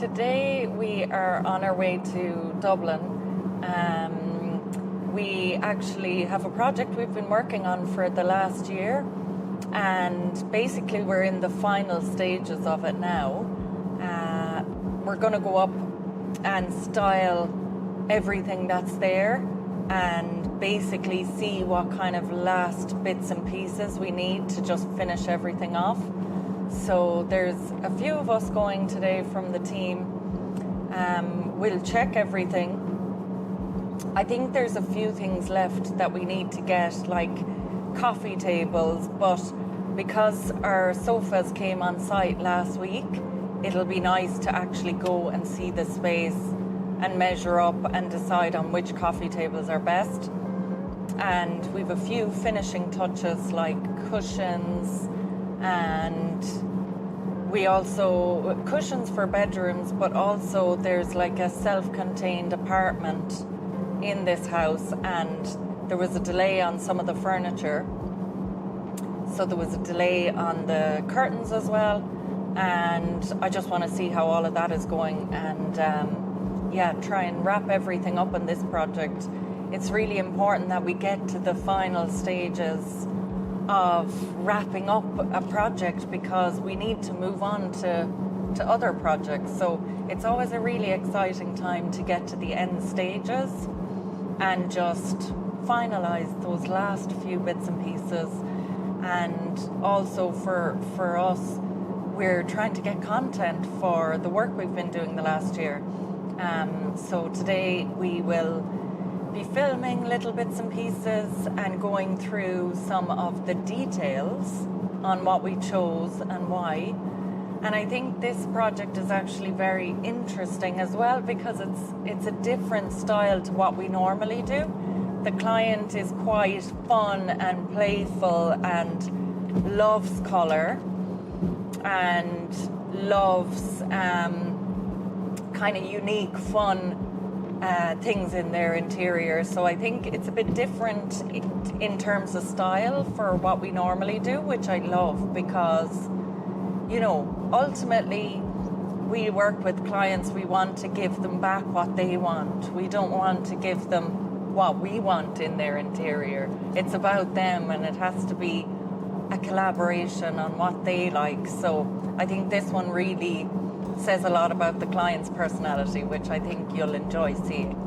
today we are on our way to Dublin. We actually have a project we've been working on for the last year, and basically we're in the final stages of it now. We're going to go up and style everything that's there and basically see what kind of last bits and pieces we need to just finish everything off. So there's a few of us going today from the team. We'll check everything. I think there's a few things left that we need to get, like coffee tables, but because our sofas came on site last week, it'll be nice to actually go and see the space and measure up and decide on which coffee tables are best. And we've a few finishing touches like cushions, and we also cushions for bedrooms, but also there's like a self-contained apartment in this house, and there was a delay on some of the furniture, so there was a delay on the curtains as well, and I just want to see how all of that is going and try and wrap everything up on this project. It's really important that we get to the final stages of wrapping up a project because we need to move on to other projects. So it's always a really exciting time to get to the end stages and just finalize those last few bits and pieces. And also for us, we're trying to get content for the work we've been doing the last year. So today we will be filming little bits and pieces and going through some of the details on what we chose and why. And I think this project is actually very interesting as well because it's a different style to what we normally do. The client is quite fun and playful and loves colour and loves kind of unique, fun things in their interior. So I think it's a bit different in terms of style for what we normally do, which I love because, you know, ultimately we work with clients, we want to give them back what they want. We don't want to give them what we want in their interior. It's about them, and it has to be a collaboration on what they like. So I think this one really says a lot about the client's personality, which I think you'll enjoy seeing.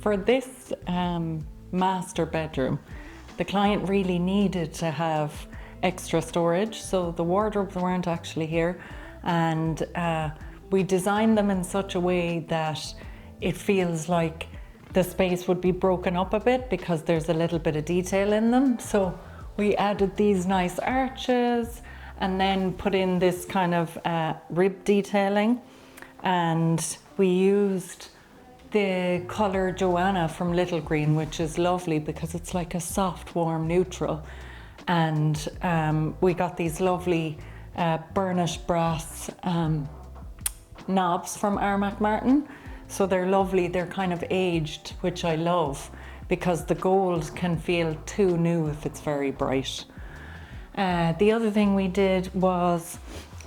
For this master bedroom, the client really needed to have extra storage, so the wardrobes weren't actually here, and we designed them in such a way that it feels like the space would be broken up a bit because there's a little bit of detail in them. So we added these nice arches and then put in this kind of rib detailing, and we used the colour Joanna from Little Green, which is lovely because it's like a soft, warm neutral. And we got these lovely burnished brass knobs from Armac Martin. So they're lovely, they're kind of aged, which I love because the gold can feel too new if it's very bright. The other thing we did was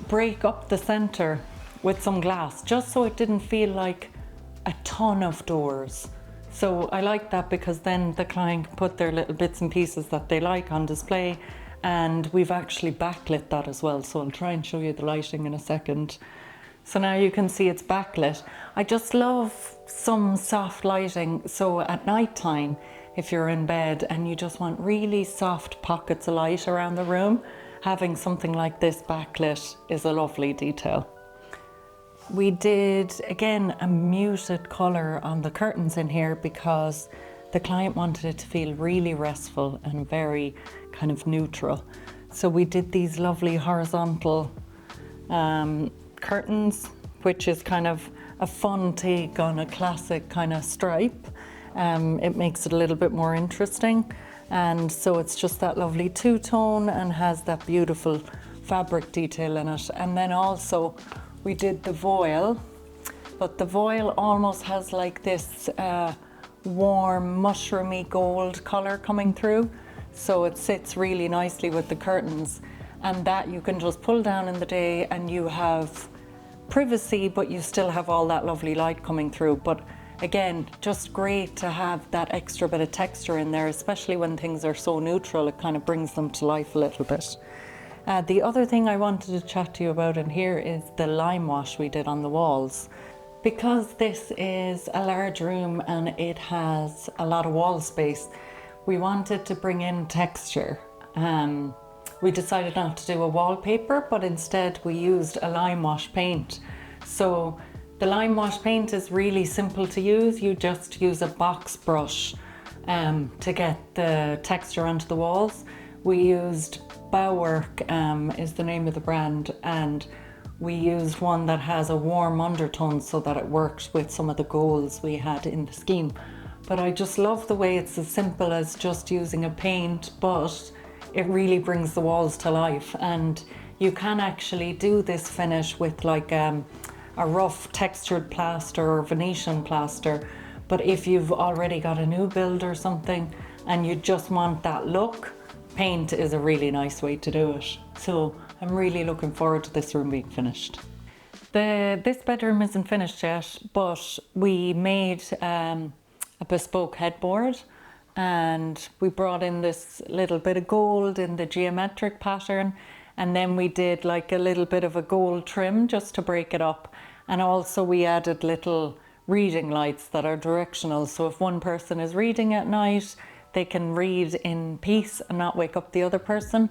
break up the centre with some glass, just so it didn't feel like a ton of doors. So I like that because then the client can put their little bits and pieces that they like on display, and we've actually backlit that as well. So I'll try and show you the lighting in a second. So now you can see it's backlit. I just love some soft lighting. So at night time, if you're in bed and you just want really soft pockets of light around the room, having something like this backlit is a lovely detail. We did, again, a muted colour on the curtains in here because the client wanted it to feel really restful and very kind of neutral. So we did these lovely horizontal curtains, which is kind of a fun take on a classic kind of stripe. It makes it a little bit more interesting. And so it's just that lovely two-tone and has that beautiful fabric detail in it. And then also we did the voile, but the voile almost has like this warm mushroomy gold color coming through. So it sits really nicely with the curtains, and that you can just pull down in the day and you have privacy, but you still have all that lovely light coming through. But again, just great to have that extra bit of texture in there, especially when things are so neutral. It kind of brings them to life a little bit. The other thing I wanted to chat to you about in here is the lime wash we did on the walls. Because this is a large room and it has a lot of wall space, we wanted to bring in texture. We decided not to do a wallpaper, but instead we used a lime wash paint. So the lime wash paint is really simple to use. You just use a box brush to get the texture onto the walls. We used Work is the name of the brand, and we used one that has a warm undertone so that it works with some of the goals we had in the scheme. But I just love the way it's as simple as just using a paint, but it really brings the walls to life. And you can actually do this finish with like a rough textured plaster or Venetian plaster. But if you've already got a new build or something and you just want that look, paint is a really nice way to do it. So I'm really looking forward to this room being finished. This bedroom isn't finished yet, but we made a bespoke headboard, and we brought in this little bit of gold in the geometric pattern, and then we did like a little bit of a gold trim just to break it up. And also we added little reading lights that are directional, so if one person is reading at night, they can read in peace and not wake up the other person.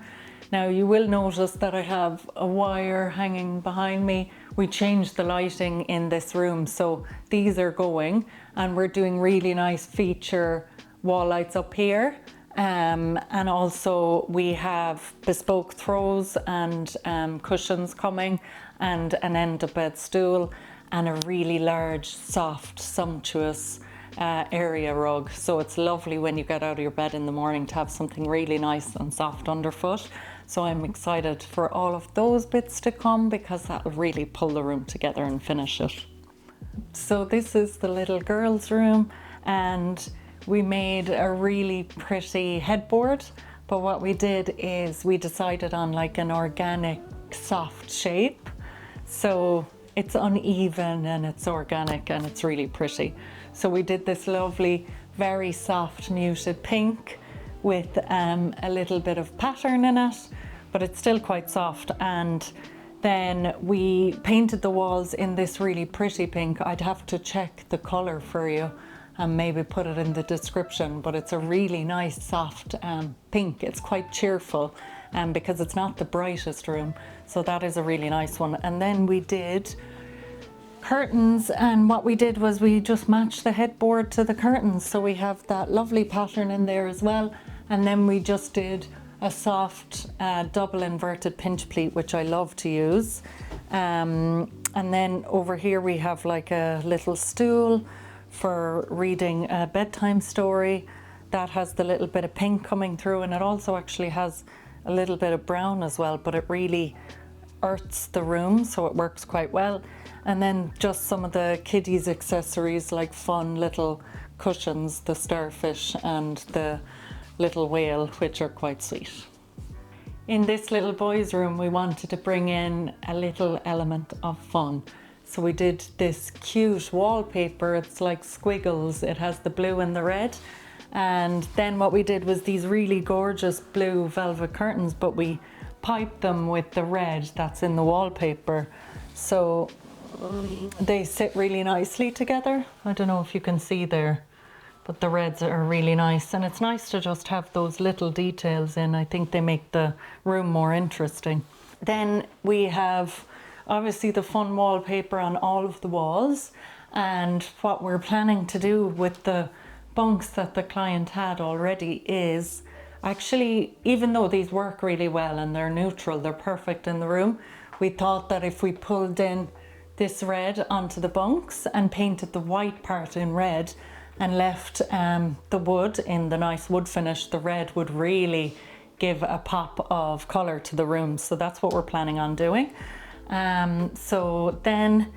Now you will notice that I have a wire hanging behind me. We changed the lighting in this room, so these are going, and we're doing really nice feature wall lights up here. And also we have bespoke throws and cushions coming, and an end of bed stool, and a really large, soft, sumptuous area rug. So it's lovely when you get out of your bed in the morning to have something really nice and soft underfoot. So I'm excited for all of those bits to come, because that will really pull the room together and finish it. So this is the little girls' room, and we made a really pretty headboard, but what we did is we decided on like an organic soft shape. So it's uneven and it's organic and it's really pretty. So we did this lovely, very soft muted pink with a little bit of pattern in it, but it's still quite soft. And then we painted the walls in this really pretty pink. I'd have to check the color for you and maybe put it in the description, but it's a really nice soft pink. It's quite cheerful because it's not the brightest room. So that is a really nice one. And then we did curtains, and what we did was we just matched the headboard to the curtains. So we have that lovely pattern in there as well. And then we just did a soft double inverted pinch pleat, which I love to use. And then over here we have like a little stool for reading a bedtime story. That has the little bit of pink coming through, and it also actually has a little bit of brown as well, but it really earths the room, so it works quite well. And then just some of the kiddies accessories like fun little cushions, the starfish and the little whale, which are quite sweet. In this little boys' room, we wanted to bring in a little element of fun. So we did this cute wallpaper. It's like squiggles. It has the blue and the red. And then what we did was these really gorgeous blue velvet curtains, but we piped them with the red that's in the wallpaper. So they sit really nicely together. I don't know if you can see there, but the reds are really nice. And it's nice to just have those little details in. I think they make the room more interesting. Then we have obviously the fun wallpaper on all of the walls. And what we're planning to do with the bunks that the client had already is actually, even though these work really well and they're neutral, they're perfect in the room, we thought that if we pulled in this red onto the bunks and painted the white part in red and left the wood in the nice wood finish, the red would really give a pop of colour to the room. So that's what we're planning on doing. So then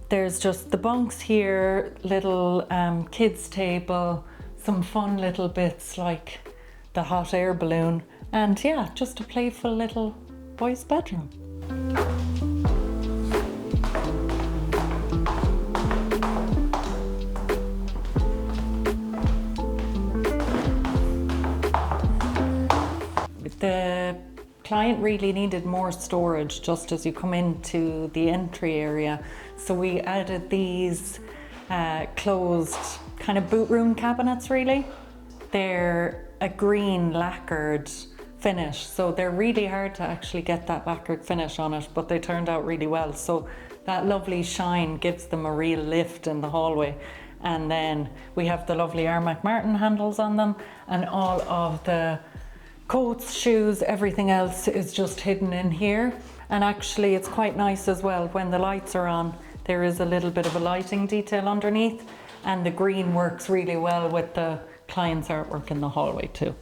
there's just the bunks here, little kids table, some fun little bits like the hot air balloon, and yeah, just a playful little boys' bedroom. The client really needed more storage just as you come into the entry area. So we added these closed kind of boot room cabinets really. They're a green lacquered finish. So they're really hard to actually get that lacquered finish on it, but they turned out really well. So that lovely shine gives them a real lift in the hallway. And then we have the lovely Armac Martin handles on them, and all of the coats, shoes, everything else is just hidden in here. And actually it's quite nice as well, when the lights are on, there is a little bit of a lighting detail underneath, and the green works really well with the client's artwork in the hallway too.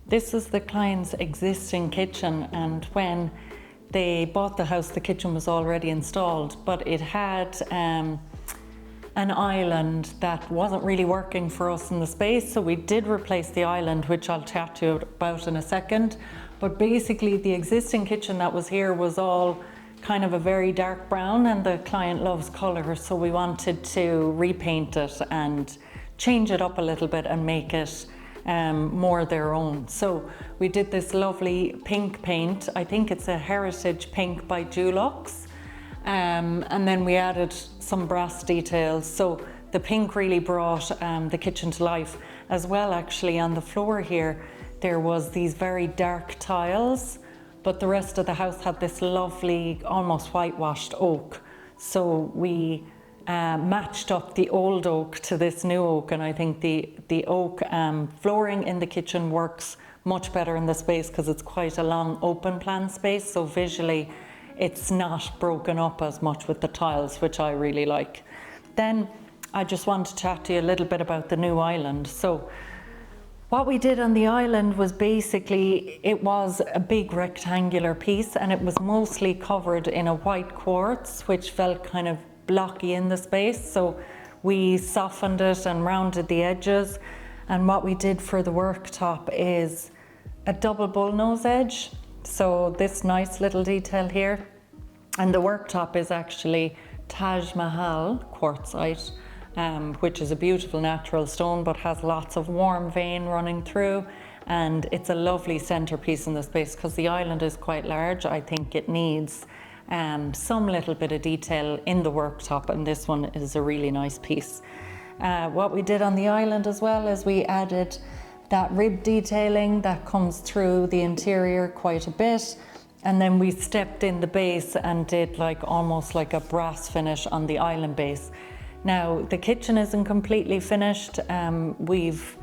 This is the client's existing kitchen, and when they bought the house, the kitchen was already installed, but it had an island that wasn't really working for us in the space, so we did replace the island, which I'll chat to you about in a second. But basically the existing kitchen that was here was all kind of a very dark brown, and the client loves colour, so we wanted to repaint it and change it up a little bit and make it more their own. So we did this lovely pink paint. I think it's a heritage pink by Dulux. And then we added some brass details. So the pink really brought the kitchen to life. As well, actually, on the floor here, there was these very dark tiles, but the rest of the house had this lovely, almost whitewashed oak. So we matched up the old oak to this new oak, and I think the oak flooring in the kitchen works much better in the space because it's quite a long open plan space, so visually it's not broken up as much with the tiles, which I really like. Then I just want to chat to you a little bit about the new island. So what we did on the island was basically, it was a big rectangular piece, and it was mostly covered in a white quartz, which felt kind of blocky in the space. So we softened it and rounded the edges. And what we did for the worktop is a double bullnose edge. So this nice little detail here, and the worktop is actually Taj Mahal quartzite, which is a beautiful natural stone but has lots of warm vein running through, and it's a lovely centerpiece in the space because the island is quite large. I think it needs some little bit of detail in the worktop, and this one is a really nice piece. What we did on the island as well is we added that rib detailing that comes through the interior quite a bit, and then we stepped in the base and did like almost like a brass finish on the island base. Now the kitchen isn't completely finished. We've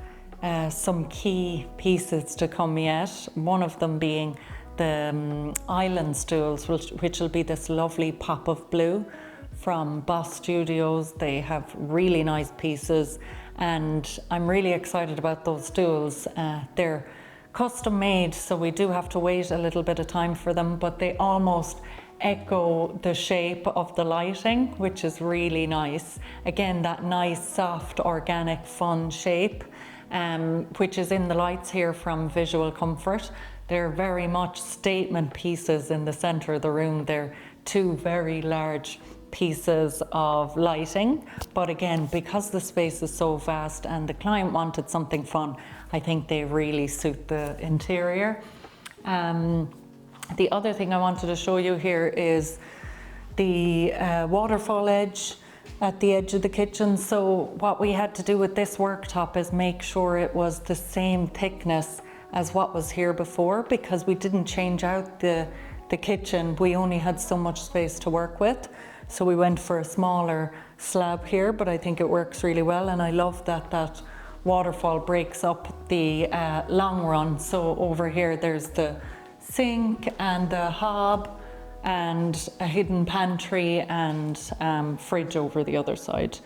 some key pieces to come yet, one of them being the island stools, which will be this lovely pop of blue from Boss Studios. They have really nice pieces, and I'm really excited about those stools. They're custom made, so we do have to wait a little bit of time for them, but they almost echo the shape of the lighting, which is really nice. Again, that nice, soft, organic, fun shape, which is in the lights here from Visual Comfort. They're very much statement pieces in the center of the room. They're two very large pieces of lighting, but again, because the space is so vast and the client wanted something fun, I think they really suit the interior. The other thing I wanted to show you here is the waterfall edge at the edge of the kitchen. So what we had to do with this worktop is make sure it was the same thickness as what was here before, because we didn't change out the the kitchen, we only had so much space to work with. So we went for a smaller slab here, but I think it works really well. And I love that that waterfall breaks up the long run. So over here, there's the sink and the hob and a hidden pantry and fridge over the other side.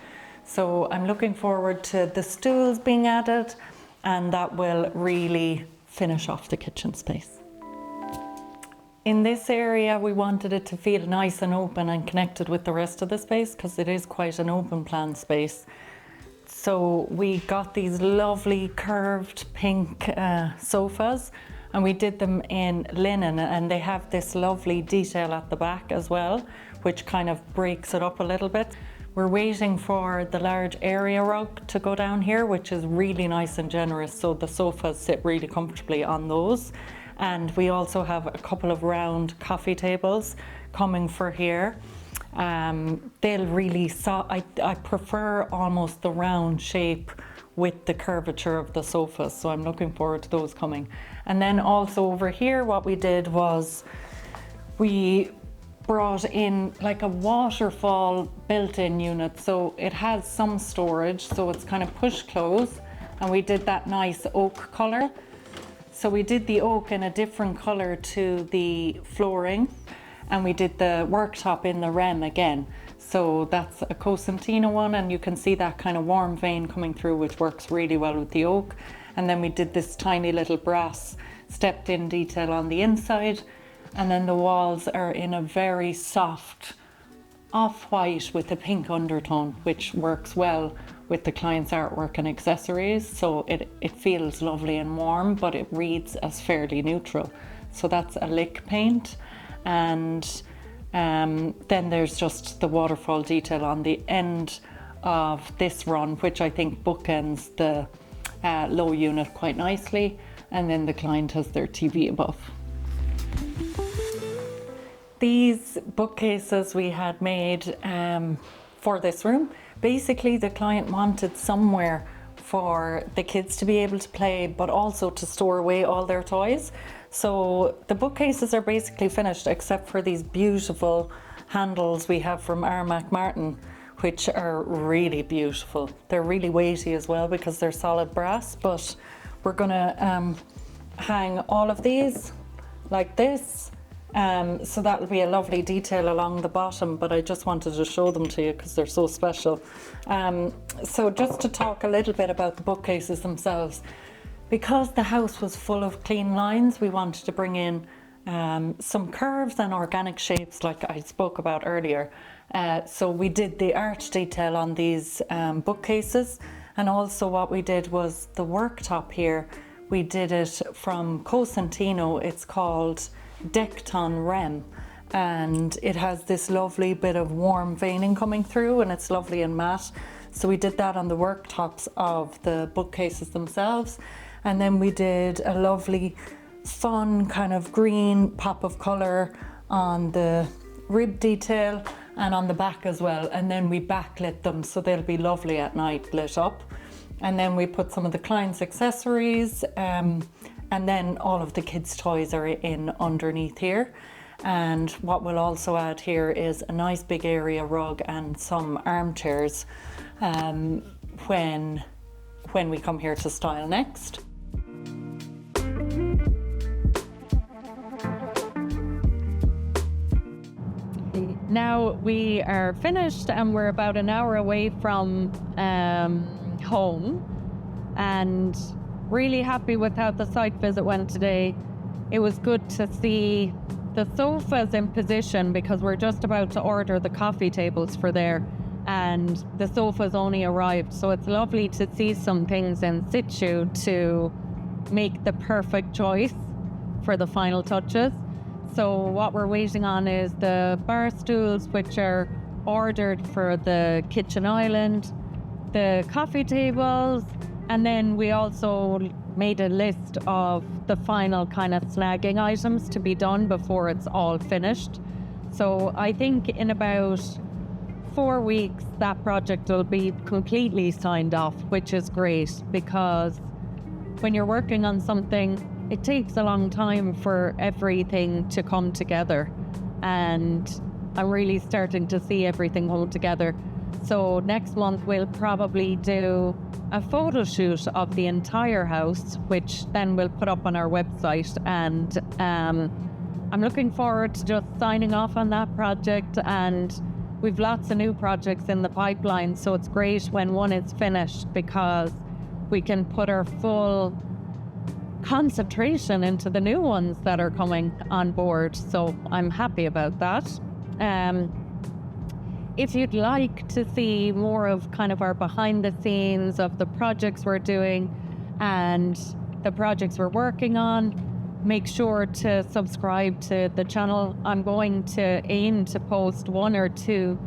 So I'm looking forward to the stools being added, and that will really finish off the kitchen space. In this area, we wanted it to feel nice and open and connected with the rest of the space because it is quite an open plan space. So we got these lovely curved pink sofas, and we did them in linen, and they have this lovely detail at the back as well, which kind of breaks it up a little bit. We're waiting for the large area rug to go down here, which is really nice and generous, so the sofas sit really comfortably on those. And we also have a couple of round coffee tables coming for here. They'll really, I prefer almost the round shape with the curvature of the sofas, so I'm looking forward to those coming. And then also over here, what we did was we brought in like a waterfall built-in unit. So it has some storage, so it's kind of push close, and we did that nice oak color. So we did the oak in a different color to the flooring, and we did the worktop in the rem again. So that's a Cosentino one, and you can see that kind of warm vein coming through, which works really well with the oak. And then we did this tiny little brass stepped in detail on the inside. And then the walls are in a very soft off-white with a pink undertone, which works well with the client's artwork and accessories. So it feels lovely and warm, but it reads as fairly neutral. So that's a lick paint. And then there's just the waterfall detail on the end of this run, which I think bookends the low unit quite nicely. And then the client has their TV above. These bookcases we had made for this room. Basically, the client wanted somewhere for the kids to be able to play, but also to store away all their toys. So the bookcases are basically finished, except for these beautiful handles we have from Armac Martin, which are really beautiful. They're really weighty as well because they're solid brass, but we're gonna hang all of these like this. So that will be a lovely detail along the bottom, but I just wanted to show them to you because they're so special. So just to talk a little bit about the bookcases themselves, because the house was full of clean lines, we wanted to bring in some curves and organic shapes like I spoke about earlier. So we did the art detail on these bookcases, and also what we did was the worktop here, we did it from Cosentino. It's called Decton Rem, and it has this lovely bit of warm veining coming through, and it's lovely and matte. So we did that on the worktops of the bookcases themselves, and then we did a lovely fun kind of green pop of color on the rib detail and on the back as well, and then we backlit them so they'll be lovely at night lit up. And then we put some of the client's accessories, and then all of the kids' toys are in underneath here. And what we'll also add here is a nice big area rug and some armchairs when we come here to style next. Now we are finished and we're about an hour away from home, and really happy with how the site visit went today. It was good to see the sofas in position because we're just about to order the coffee tables for there, and the sofas only arrived, so it's lovely to see some things in situ to make the perfect choice for the final touches. So what we're waiting on is the bar stools, which are ordered for the kitchen island, the coffee tables, and then we also made a list of the final kind of snagging items to be done before it's all finished. So I think in about 4 weeks that project will be completely signed off, which is great, because when you're working on something it takes a long time for everything to come together, and I'm really starting to see everything come together. So next month we'll probably do a photo shoot of the entire house, which then we'll put up on our website, and I'm looking forward to just signing off on that project. And we've lots of new projects in the pipeline, so it's great when one is finished because we can put our full concentration into the new ones that are coming on board. So I'm happy about that. If you'd like to see more of kind of our behind the scenes of the projects we're doing and the projects we're working on, make sure to subscribe to the channel. I'm going to aim to post 1 or 2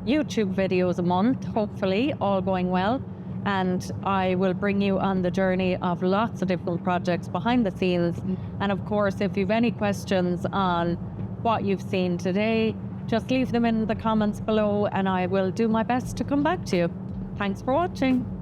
YouTube videos a month, hopefully, all going well. And I will bring you on the journey of lots of different projects behind the scenes. And of course, if you've any questions on what you've seen today, just leave them in the comments below and I will do my best to come back to you. Thanks for watching.